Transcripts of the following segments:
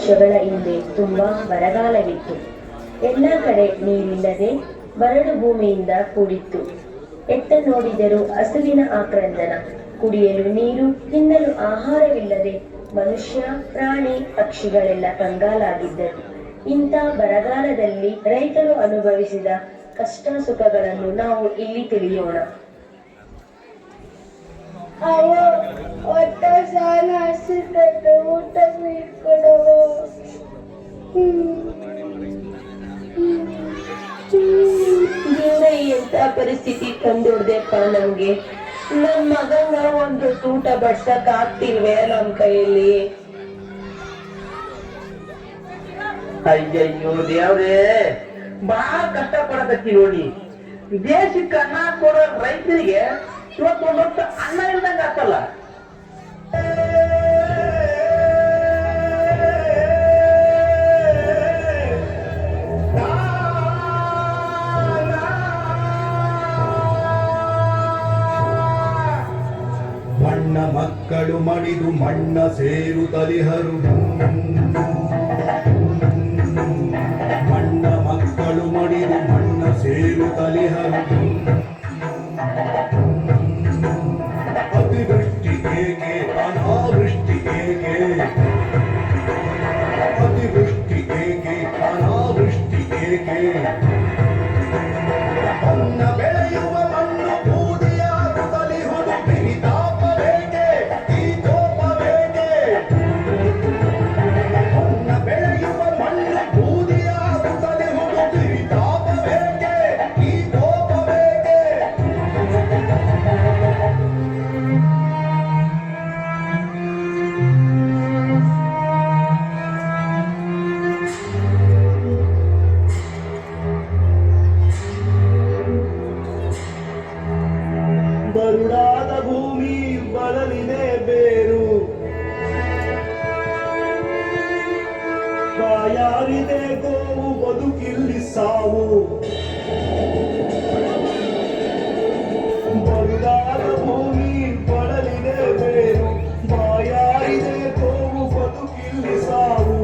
ವರ್ಷಗಳ ಹಿಂದೆ ತುಂಬಾ ಬರಗಾಲವಿತ್ತು. ಎಲ್ಲ ಕಡೆ ನೀರಿಲ್ಲದೆ ಬರಡು ಭೂಮಿಯಿಂದ ಕೂಡಿತ್ತು. ಎತ್ತ ನೋಡಿದರೂ ಹಸುವಿನ ಆಕ್ರಂದನ, ಕುಡಿಯಲು ನೀರು, ತಿನ್ನಲು ಆಹಾರವಿಲ್ಲದೆ ಮನುಷ್ಯ, ಪ್ರಾಣಿ, ಪಕ್ಷಿಗಳೆಲ್ಲ ಕಂಗಾಲಾಗಿದ್ದರು. ಇಂಥ ಬರಗಾಲದಲ್ಲಿ ರೈತರು ಅನುಭವಿಸಿದ ಕಷ್ಟ ಸುಖಗಳನ್ನು ನಾವು ಇಲ್ಲಿ ತಿಳಿಯೋಣ. ಊಟ ಕೊಡವು. ಎಂತ ಪರಿಸ್ಥಿತಿ ತಂದೊಡ್ದೆಪ್ಪ ನಮ್ಗೆ. ನನ್ ಮಗಂಗ ಒಂದು ಊಟ ಬಡ್ಸಕ್ ಆಗ್ತಿಲ್ವೇ ನಮ್ ಕೈಯಲ್ಲಿ. ಅಯ್ಯಯ್ಯೋ ದೇವ್ರೇ, ಬಹಳ ಕಷ್ಟ ಪಡಕತ್ತಿ ನೋಡಿ. ದೇಶಕ್ಕೆ ಅನ್ನ ಕೊಡೋ ರೈತರಿಗೆ ಇವತ್ತೊಂದು ಹೊತ್ತು ಅನ್ನ ಇಲ್ದಂಗ ಆಗ್ತಲ್ಲ. ಮಣ್ಣ ಮಕ್ಕಳು ಮಡಿದು ಮಣ್ಣ ಸೇರುತ್ತಲಿಹರು. ಮಣ್ಣ ಮಕ್ಕಳು ಮಡಿದು ಮಣ್ಣ ಸೇರುತ್ತಲಿಹರು. ಅತಿವೃಷ್ಟಿ ಏಕೆ ಅನಾವೃಷ್ಟಿ ಏಕೆ, ಅತಿವೃಷ್ಟಿ ಏಕೆ ಅನಾವೃಷ್ಟಿ ಏಕೆ. ಅನ್ನ ಬೆಳೆಯುವ ಮಣ್ಣು ಬೂದಿಯಾಗುತ್ತಲಿಹುದು, ಬಿರಿತಾಪವೇಕೆ ಈ ಕೋಪವೇಕೆ. ಅನ್ನ ಬೆಳೆಯುವ ಮಣ್ಣು ಬೂದಿಯಾಗುತ್ತಲಿಹುದು, ಬಿರಿತಾಪವೇಕೆ ಈ ಕೋಪವೇಕೆ. ಬರುಡಾದ ಭೂಮಿ ಬರಲಿದೆ ಬೇರು, ಬಾಯಾರಿದೆ ಗೋವು ಬದುಕಿಲ್ಲಿ ಸಾವು. ಬರುಡಾದ ಭೂಮಿ ಬರಲಿದೆ ಬೇರು, ಬಾಯಾರಿದೆ ಗೋವು ಬದುಕಿಲ್ಲಿ ಸಾವು.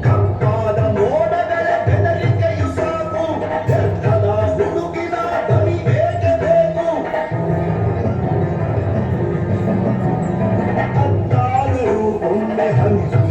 ಕಪ್ಪಾದ ಮೋಡಗಳ ಬೆದರಿಕೆಯು ಸಾಕು, ವ್ಯರ್ಥದ ಹುಡುಗಿನ ದನಿ ಬೇಕೆ ಬೇಕು. ಅತ್ತಾದರೂ ಒಮ್ಮೆ ಹಂಚು